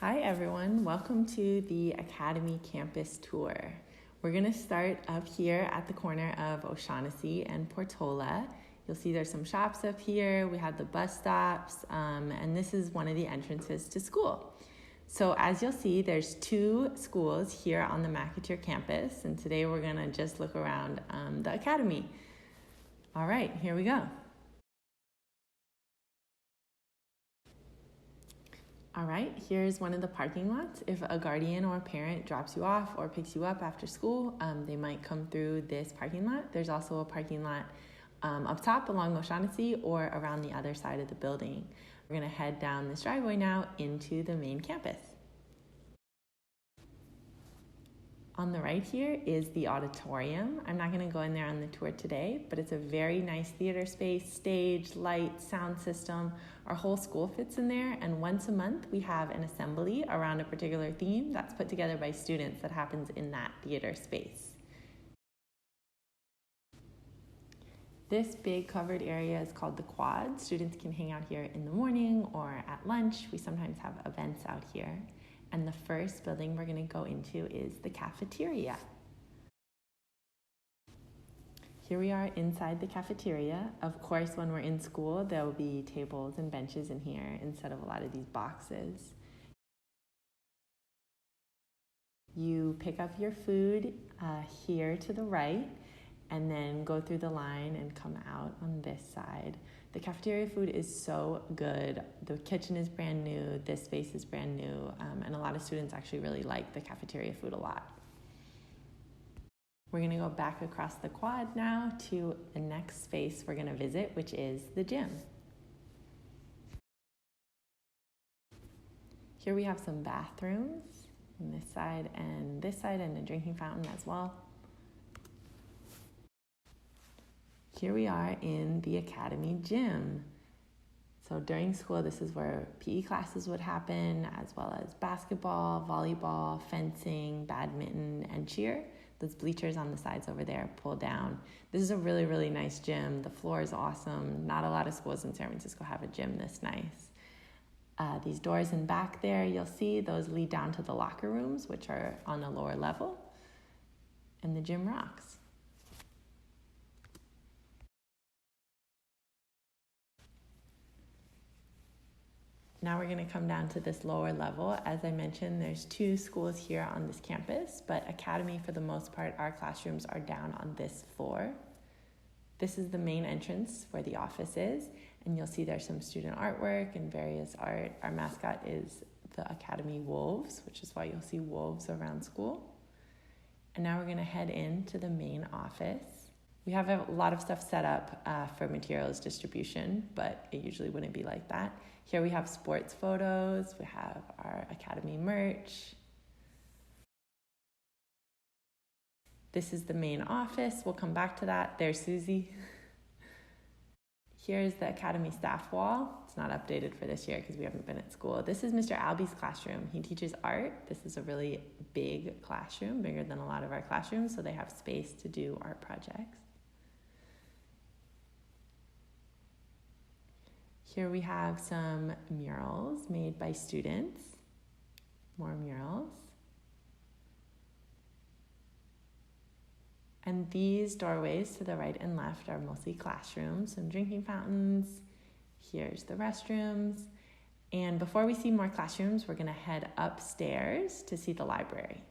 Hi everyone, welcome to the Academy Campus Tour. We're going to start up here at the corner of O'Shaughnessy and Portola. You'll see there's some shops up here, we have the bus stops, and this is one of the entrances to school. So as you'll see, there's two schools here on the McAteer campus, and today we're going to just look around the Academy. All right, here we go. All right, here's one of the parking lots. If a guardian or a parent drops you off or picks you up after school, they might come through this parking lot. There's also a parking lot up top along O'Shaughnessy or around the other side of the building. We're gonna head down this driveway now into the main campus. On the right here is the auditorium. I'm not gonna go in there on the tour today, but it's a very nice theater space, stage, light, sound system. Our whole school fits in there, and once a month we have an assembly around a particular theme that's put together by students that happens in that theater space. This big covered area is called the quad. Students can hang out here in the morning or at lunch. We sometimes have events out here. And the first building we're going to go into is the cafeteria. Here we are inside the cafeteria. Of course, when we're in school, there will be tables and benches in here instead of a lot of these boxes. You pick up your food here to the right and then go through the line and come out on this side. The cafeteria food is so good. The kitchen is brand new, this space is brand new, and a lot of students actually really like the cafeteria food a lot. We're gonna go back across the quad now to the next space we're gonna visit, which is the gym. Here we have some bathrooms on this side, and a drinking fountain as well. Here we are in the Academy gym. So during school, this is where PE classes would happen, as well as basketball, volleyball, fencing, badminton, and cheer. Those bleachers on the sides over there pull down. This is a really, really nice gym. The floor is awesome. Not a lot of schools in San Francisco have a gym this nice. These doors in back there, you'll see those lead down to the locker rooms, which are on the lower level. And the gym rocks. Now we're going to come down to this lower level. As I mentioned, there's two schools here on this campus, but Academy, for the most part, our classrooms are down on this floor. This is the main entrance where the office is, and you'll see there's some student artwork and various art. Our mascot is the Academy Wolves, which is why you'll see wolves around school. And now we're going to head into the main office. We have a lot of stuff set up for materials distribution, but it usually wouldn't be like that. Here we have sports photos, we have our Academy merch. This is the main office. We'll come back to that. There's Susie. Here's the Academy staff wall. It's not updated for this year because we haven't been at school. This is Mr. Albie's classroom. He teaches art. This is a really big classroom, bigger than a lot of our classrooms, so they have space to do art projects. Here we have some murals made by students. More murals. And these doorways to the right and left are mostly classrooms, some drinking fountains. Here's the restrooms. And before we see more classrooms, we're gonna head upstairs to see the library.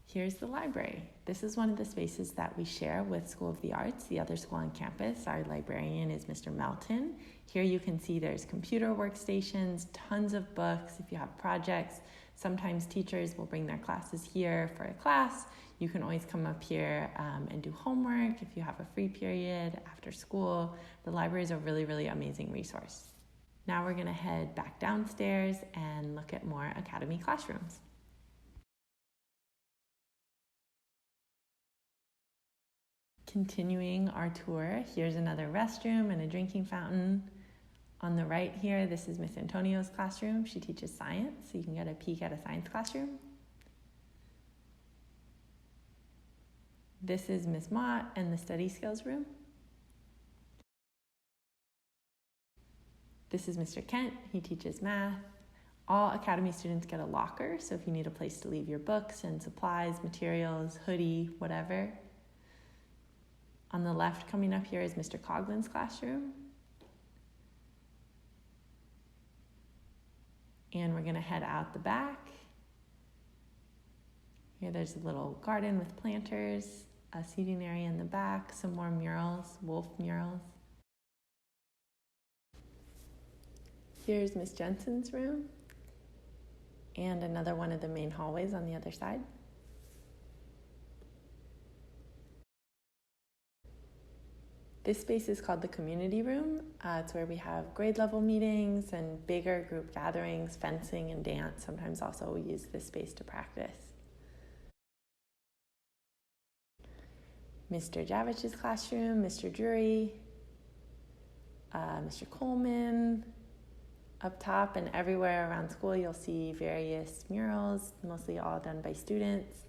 Here's the library. This is one of the spaces that we share with School of the Arts, the other school on campus. Our librarian is Mr. Melton. Here you can see there's computer workstations, tons of books if you have projects. Sometimes teachers will bring their classes here for a class. You can always come up here and do homework if you have a free period after school. The library is a really, really amazing resource. Now we're gonna head back downstairs and look at more Academy classrooms. Continuing our tour, here's another restroom and a drinking fountain. On the right here, this is Miss Antonio's classroom. She teaches science, so you can get a peek at a science classroom. This is Miss Mott and the study skills room. This is Mr. Kent. He teaches math. All Academy students get a locker, so if you need a place to leave your books and supplies, materials, hoodie, whatever. On the left coming up here is Mr. Coughlin's classroom. And we're gonna head out the back. Here there's a little garden with planters, a seating area in the back, some more murals, wolf murals. Here's Miss Jensen's room and another one of the main hallways on the other side. This space is called the community room. It's where we have grade level meetings and bigger group gatherings, fencing and dance. Sometimes also we use this space to practice. Mr. Javich's classroom, Mr. Drury, Mr. Coleman. Up top and everywhere around school, you'll see various murals, mostly all done by students.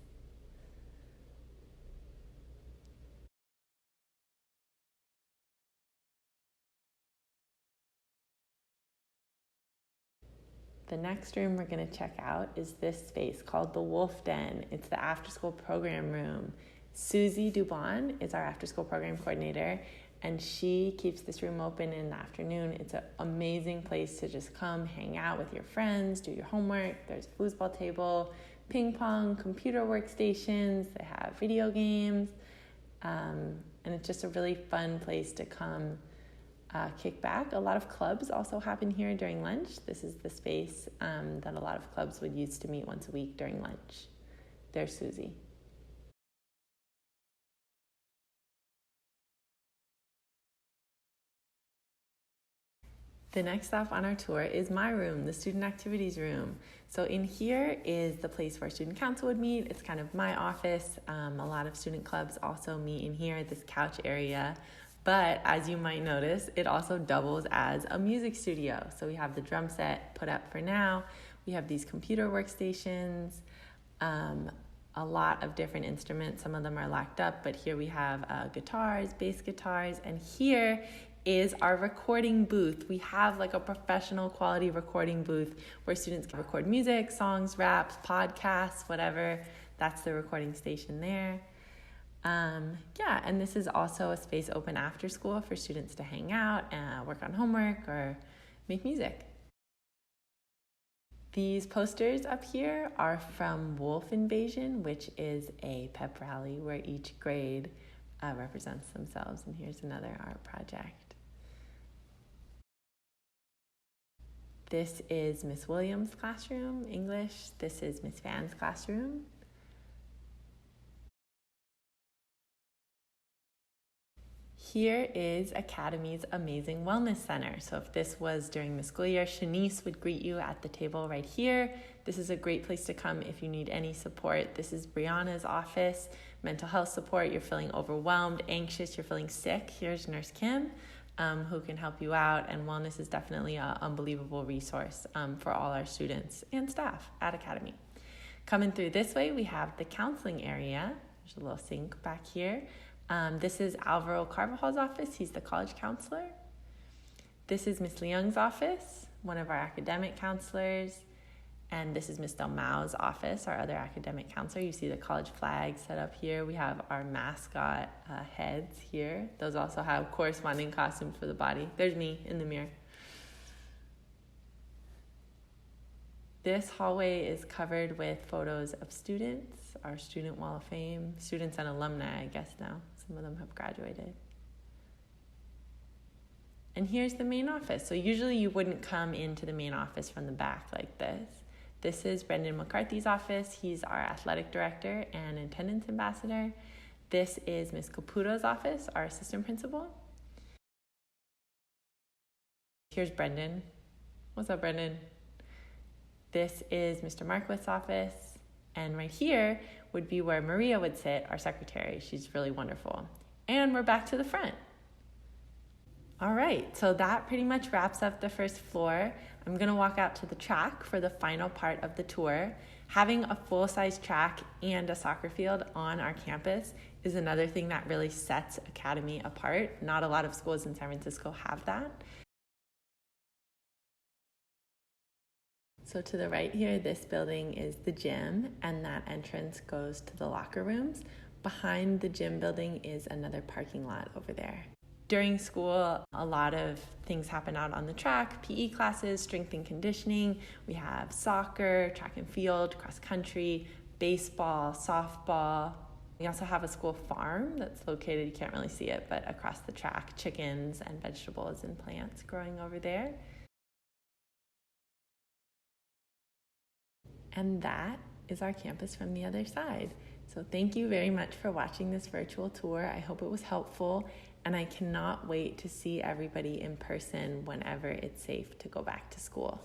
The next room we're going to check out is this space called the Wolf Den. It's the after-school program room. Susie Dubon is our after-school program coordinator, and she keeps this room open in the afternoon. It's an amazing place to just come hang out with your friends, do your homework. There's a foosball table, ping pong, computer workstations. They have video games, and it's just a really fun place to come kick back. A lot of clubs also happen here during lunch. This is the space that a lot of clubs would use to meet once a week during lunch. There's Susie. The next stop on our tour is my room, the student activities room. So in here is the place where student council would meet. It's kind of my office. A lot of student clubs also meet in here, this couch area. But as you might notice, it also doubles as a music studio. So we have the drum set put up for now. We have these computer workstations, a lot of different instruments. Some of them are locked up, but here we have guitars, bass guitars, and here is our recording booth. We have like a professional quality recording booth where students can record music, songs, raps, podcasts, whatever. That's the recording station there. And this is also a space open after school for students to hang out, work on homework, or make music. These posters up here are from Wolf Invasion, which is a pep rally where each grade represents themselves. And here's another art project. This is Miss Williams' classroom, English. This is Miss Van's classroom. Here is Academy's Amazing Wellness Center. So if this was during the school year, Shanice would greet you at the table right here. This is a great place to come if you need any support. This is Brianna's office, mental health support. You're feeling overwhelmed, anxious, you're feeling sick. Here's Nurse Kim, who can help you out. And wellness is definitely an unbelievable resource for all our students and staff at Academy. Coming through this way, we have the counseling area. There's a little sink back here. This is Alvaro Carvajal's office. He's the college counselor. This is Miss Leung's office, one of our academic counselors. And this is Miss Del Mao's office, our other academic counselor. You see the college flag set up here. We have our mascot heads here. Those also have corresponding costumes for the body. There's me in the mirror. This hallway is covered with photos of students, our student wall of fame, students and alumni, I guess now. Some of them have graduated. And here's the main office. So usually you wouldn't come into the main office from the back like this. This is Brendan McCarthy's office. He's our athletic director and attendance ambassador. This is Miss Caputo's office, our assistant principal. Here's Brendan. What's up, Brendan? This is Mr. Marquith's office. And right here would be where Maria would sit, our secretary. She's really wonderful. And we're back to the front. All right, so that pretty much wraps up the first floor. I'm gonna walk out to the track for the final part of the tour. Having a full-size track and a soccer field on our campus is another thing that really sets Academy apart. Not a lot of schools in San Francisco have that. So to the right here, this building is the gym, and that entrance goes to the locker rooms. Behind the gym building is another parking lot over there. During school, a lot of things happen out on the track: PE classes, strength and conditioning. We have soccer, track and field, cross country, baseball, softball. We also have a school farm that's located, you can't really see it, but across the track, chickens and vegetables and plants growing over there. And that is our campus from the other side. So thank you very much for watching this virtual tour. I hope it was helpful, and I cannot wait to see everybody in person whenever it's safe to go back to school.